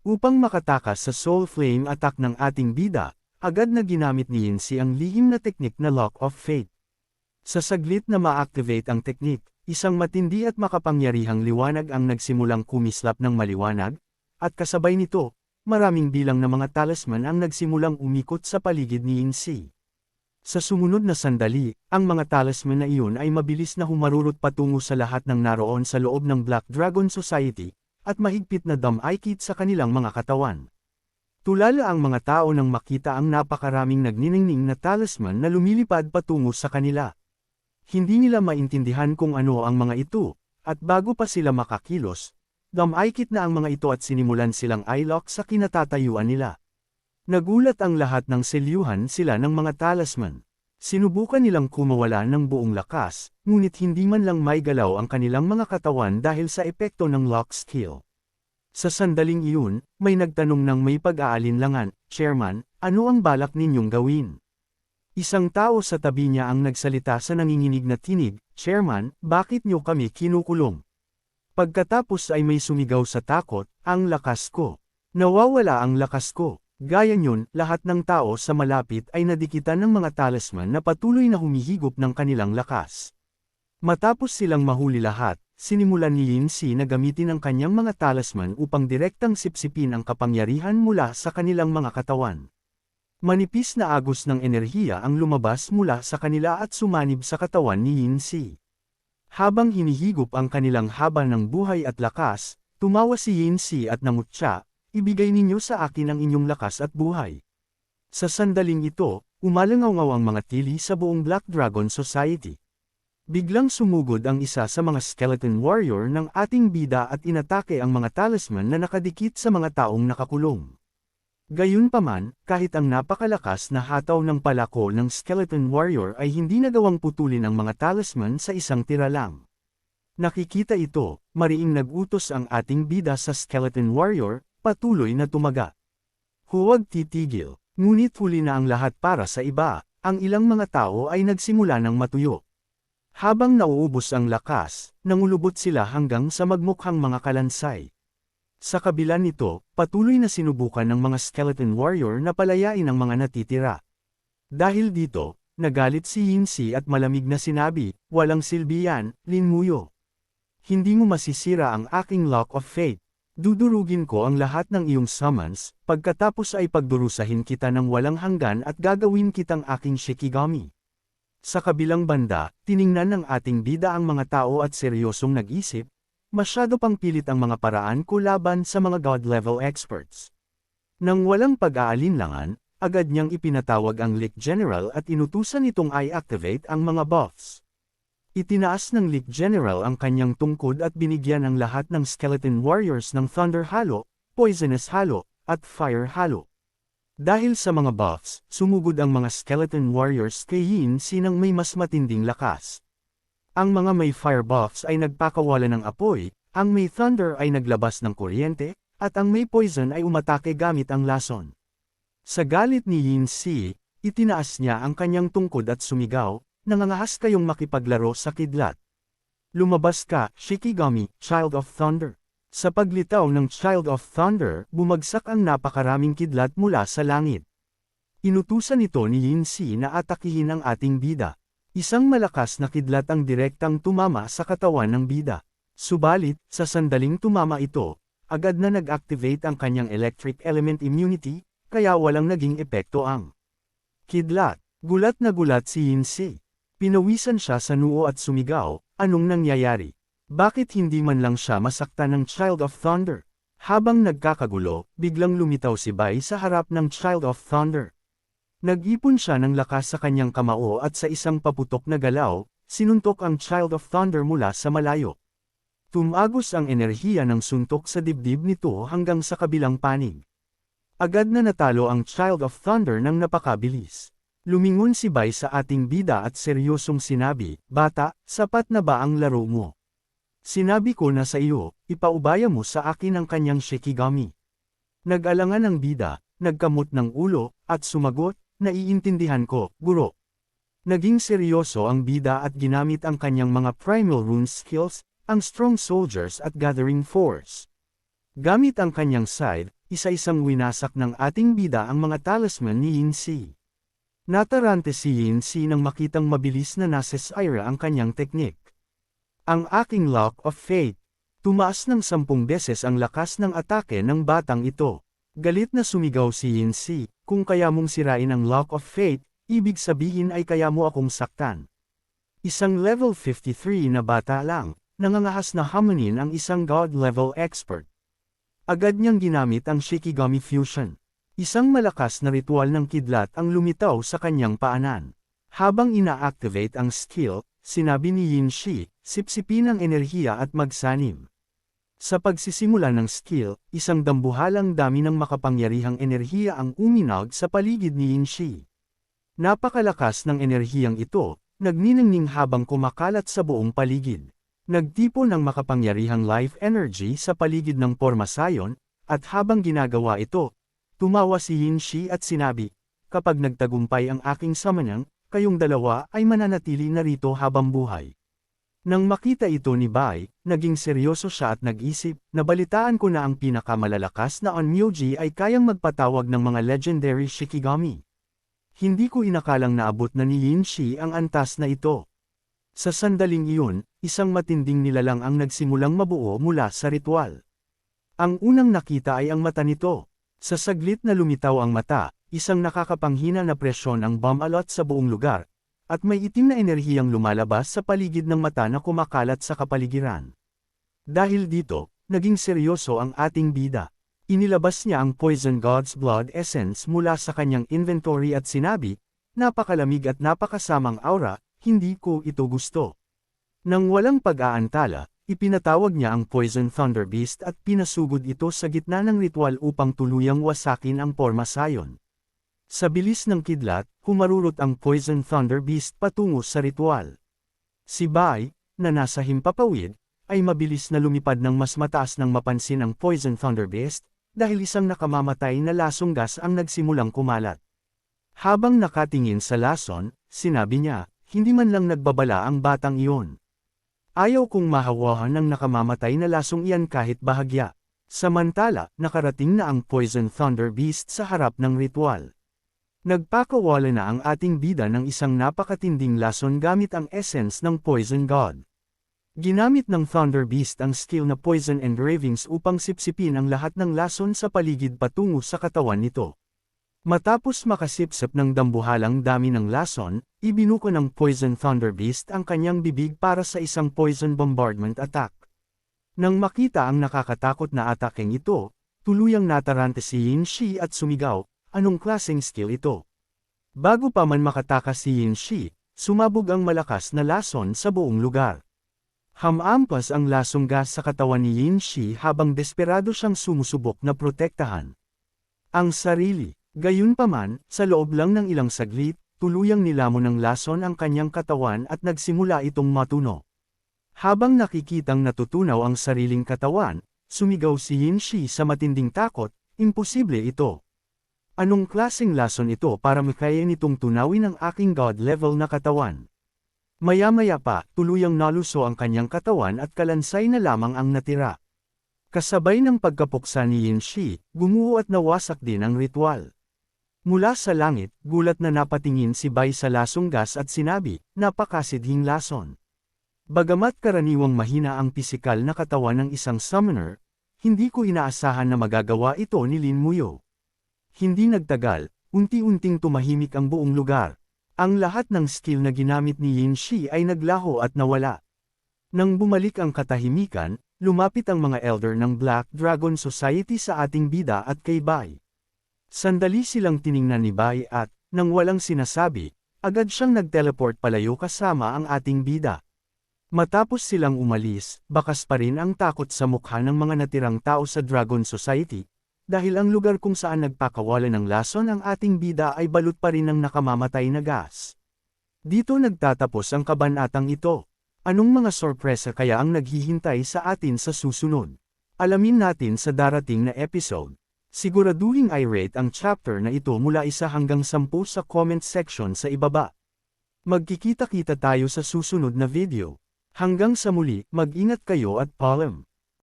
Upang makatakas sa Soul Flame attack ng ating bida, agad na ginamit ni Yinsi ang lihim na teknik na Lock of Fate. Sa saglit na ma-activate ang teknik, isang matindi at makapangyarihang liwanag ang nagsimulang kumislap ng maliwanag, at kasabay nito, maraming bilang na mga talisman ang nagsimulang umikot sa paligid ni Yinsi. Sa sumunod na sandali, ang mga talisman na iyon ay mabilis na humarurot patungo sa lahat ng naroon sa loob ng Black Dragon Society, at mahigpit na dam-aikit sa kanilang mga katawan. Tulala ang mga tao nang makita ang napakaraming nagniningning na talisman na lumilipad patungo sa kanila. Hindi nila maintindihan kung ano ang mga ito, at bago pa sila makakilos, dam-aikit na ang mga ito at sinimulan silang eye-lock sa kinatatayuan nila. Nagulat ang lahat ng selyuhan sila ng mga talisman. Sinubukan nilang kumawala ng buong lakas, ngunit hindi man lang may galaw ang kanilang mga katawan dahil sa epekto ng lock skill. Sa sandaling iyon, may nagtanong ng may pag-aalinlangan, "Chairman, ano ang balak ninyong gawin?" Isang tao sa tabi niya ang nagsalita sa nanginginig na tinig, "Chairman, bakit niyo kami kinukulong?" Pagkatapos ay may sumigaw sa takot, "Ang lakas ko. Nawawala ang lakas ko." Gaya niyon, lahat ng tao sa malapit ay nadikitan ng mga talisman na patuloy na humihigop ng kanilang lakas. Matapos silang mahuli lahat, sinimulan ni Yinsi na gamitin ang kanyang mga talisman upang direktang sipsipin ang kapangyarihan mula sa kanilang mga katawan. Manipis na agos ng enerhiya ang lumabas mula sa kanila at sumanib sa katawan ni Yinsi. Habang hinihigop ang kanilang haba ng buhay at lakas, tumawa si Yinsi at namutya, "Ibigay ninyo sa akin ang inyong lakas at buhay." Sa sandaling ito, umalangaw ang mga tili sa buong Black Dragon Society. Biglang sumugod ang isa sa mga skeleton warrior ng ating bida at inatake ang mga talisman na nakadikit sa mga taong nakakulong. Gayunpaman, kahit ang napakalakas na hataw ng palako ng skeleton warrior ay hindi nagawang putulin ang mga talisman sa isang tira lang. Nakikita ito, mariing nag-utos ang ating bida sa skeleton warrior, patuloy na tumaga. Huwag titigil, ngunit huli na ang lahat para sa iba, ang ilang mga tao ay nagsimula ng matuyo. Habang nauubos ang lakas, nangulubot sila hanggang sa magmukhang mga kalansay. Sa kabila nito, patuloy na sinubukan ng mga skeleton warrior na palayain ang mga natitira. Dahil dito, nagalit si Yinsi at malamig na sinabi, "Walang silbi yan, Linmuyo. Hindi mo masisira ang aking Lock of Fate. Dudurugin ko ang lahat ng iyong summons, pagkatapos ay pagdurusahin kita ng walang hanggan at gagawin kitang aking Shikigami." Sa kabilang banda, tiningnan ng ating bida ang mga tao at seryosong nag-isip, masyado pang pilit ang mga paraan ko laban sa mga god-level experts. Nang walang pag-aalinlangan, agad niyang ipinatawag ang Lick General at inutusan itong i-activate ang mga buffs. Itinaas ng Lick General ang kanyang tungkod at binigyan ang lahat ng skeleton warriors ng Thunder Halo, Poisonous Halo, at Fire Halo. Dahil sa mga buffs, sumugod ang mga skeleton warriors kay Yinsi ng may mas matinding lakas. Ang mga may fire buffs ay nagpakawala ng apoy, ang may thunder ay naglabas ng kuryente, at ang may poison ay umatake gamit ang lason. Sa galit ni Yinsi, itinaas niya ang kanyang tungkod at sumigaw, "Nangangahas kayong makipaglaro sa kidlat. Lumabas ka, Shikigami, Child of Thunder." Sa paglitaw ng Child of Thunder, bumagsak ang napakaraming kidlat mula sa langit. Inutusan ito ni Yinsi na atakihin ang ating bida. Isang malakas na kidlat ang direktang tumama sa katawan ng bida. Subalit, sa sandaling tumama ito, agad na nag-activate ang kanyang electric element immunity, kaya walang naging epekto ang kidlat. Gulat na gulat si Yinsi. Pinawisan siya sa noo at sumigaw, "Anong nangyayari? Bakit hindi man lang siya masaktan ng Child of Thunder?" Habang nagkakagulo, biglang lumitaw si Bai sa harap ng Child of Thunder. Nag-ipon siya ng lakas sa kanyang kamao at sa isang paputok na galaw, sinuntok ang Child of Thunder mula sa malayo. Tumagos ang enerhiya ng suntok sa dibdib nito hanggang sa kabilang panig. Agad na natalo ang Child of Thunder ng napakabilis. Lumingon si Bai sa ating bida at seryosong sinabi, "Bata, sapat na ba ang laro mo? Sinabi ko na sa iyo, ipaubaya mo sa akin ang kanyang Shikigami." Nag-alangan ang bida, nagkamot ng ulo, at sumagot, "Naiintindihan ko, guro." Naging seryoso ang bida at ginamit ang kanyang mga primal rune skills, ang Strong Soldiers at Gathering Force. Gamit ang kanyang scythe, isa-isang winasak ng ating bida ang mga talisman ni Yin-Si. Natarante si Yin-Si nang makitang mabilis na nasesira ang kanyang teknik. Ang aking Lock of Fate. Tumaas ng 10 beses ang lakas ng atake ng batang ito. Galit na sumigaw si Yin-Si, kung kaya mong sirain ang Lock of Fate, ibig sabihin ay kaya mo akong saktan. Isang level 53 na bata lang, nangangahas na hamunin ang isang God-level expert. Agad niyang ginamit ang Shikigami Fusion. Isang malakas na ritual ng kidlat ang lumitaw sa kanyang paanan. Habang ina-activate ang skill, sinabi ni Yin-Si, sipsipin ang enerhiya at magsanim. Sa pagsisimula ng skill, isang dambuhalang dami ng makapangyarihang enerhiya ang uminag sa paligid ni Yin-Si. Napakalakas ng enerhiyang ito, nagniningning habang kumakalat sa buong paligid. Nagtipon ng makapangyarihang life energy sa paligid ng pormasayon, at habang ginagawa ito, tumawa si Yin-Si at sinabi, kapag nagtagumpay ang aking summoning, kayong dalawa ay mananatili na rito habang buhay. Nang makita ito ni Bai, naging seryoso siya at nag-isip, nabalitaan ko na ang pinakamalalakas na Onmyoji ay kayang magpatawag ng mga legendary Shikigami. Hindi ko inakalang naabot na ni Yin-Si ang antas na ito. Sa sandaling iyon, isang matinding nilalang ang nagsimulang mabuo mula sa ritual. Ang unang nakita ay ang mata nito. Sa saglit na lumitaw ang mata, isang nakakapanghina na presyon ang bumalot sa buong lugar, at may itim na enerhiyang lumalabas sa paligid ng mata na kumakalat sa kapaligiran. Dahil dito, naging seryoso ang ating bida. Inilabas niya ang Poison God's Blood Essence mula sa kanyang inventory at sinabi, napakalamig at napakasamang aura, hindi ko ito gusto. Nang walang pag-aantala, ipinatawag niya ang Poison Thunder Beast at pinasugod ito sa gitna ng ritual upang tuluyang wasakin ang pormasayon. Sa bilis ng kidlat, humarurot ang Poison Thunder Beast patungo sa ritual. Si Bai, na nasa himpapawid, ay mabilis na lumipad ng mas mataas nang mapansin ang Poison Thunder Beast, dahil isang nakamamatay na lasong gas ang nagsimulang kumalat. Habang nakatingin sa lason, sinabi niya, hindi man lang nagbabala ang batang iyon. Ayaw kong mahawahan ng nakamamatay na lasong iyan kahit bahagya. Samantala, nakarating na ang Poison Thunder Beast sa harap ng ritual. Nagpakawala na ang ating bida ng isang napakatinding lason gamit ang essence ng Poison God. Ginamit ng Thunder Beast ang skill na Poison Engravings upang sipsipin ang lahat ng lason sa paligid patungo sa katawan nito. Matapos makasipsip ng dambuhalang dami ng lason, ibinuko ng Poison Thunder Beast ang kanyang bibig para sa isang Poison Bombardment attack. Nang makita ang nakakatakot na atake ito, tuluyang natarante si Yin-Si at sumigaw, anong klaseng skill ito? Bago pa man makatakas si Yin-Si, sumabog ang malakas na lason sa buong lugar. Hamampas ang lasong gas sa katawan ni Yin-Si habang desperado siyang sumusubok na protektahan ang sarili. Gayunpaman, sa loob lang ng ilang saglit, tuluyang nilamon ng lason ang kanyang katawan at nagsimula itong matuno. Habang nakikitang natutunaw ang sariling katawan, sumigaw si Yin-Si sa matinding takot, imposible ito. Anong klaseng lason ito para makaya nitong tunawin ang aking God-level na katawan? Maya-maya pa, tuluyang naluso ang kanyang katawan at kalansay na lamang ang natira. Kasabay ng pagkapuksa ni Yin-Si, gumuho at nawasak din ang ritual. Mula sa langit, gulat na napatingin si Bai sa lasong gas at sinabi, napakasidhing lason. Bagamat karaniwang mahina ang pisikal na katawan ng isang summoner, hindi ko inaasahan na magagawa ito ni Lin Muyo. Hindi nagtagal, unti-unting tumahimik ang buong lugar. Ang lahat ng skill na ginamit ni Yin-Si ay naglaho at nawala. Nang bumalik ang katahimikan, lumapit ang mga elder ng Black Dragon Society sa ating bida at kay Bai. Sandali silang tiningnan ni Bai at, nang walang sinasabi, agad siyang nag-teleport palayo kasama ang ating bida. Matapos silang umalis, bakas pa rin ang takot sa mukha ng mga natirang tao sa Dragon Society, dahil ang lugar kung saan nagpakawala ng lason ang ating bida ay balot pa rin ng nakamamatay na gas. Dito nagtatapos ang kabanatang ito. Anong mga sorpresa kaya ang naghihintay sa atin sa susunod? Alamin natin sa darating na episode. Siguraduhin i-rate ang chapter na ito mula 1 hanggang 10 sa comment section sa ibaba. Magkikita-kita tayo sa susunod na video. Hanggang sa muli, mag-ingat kayo at paalam.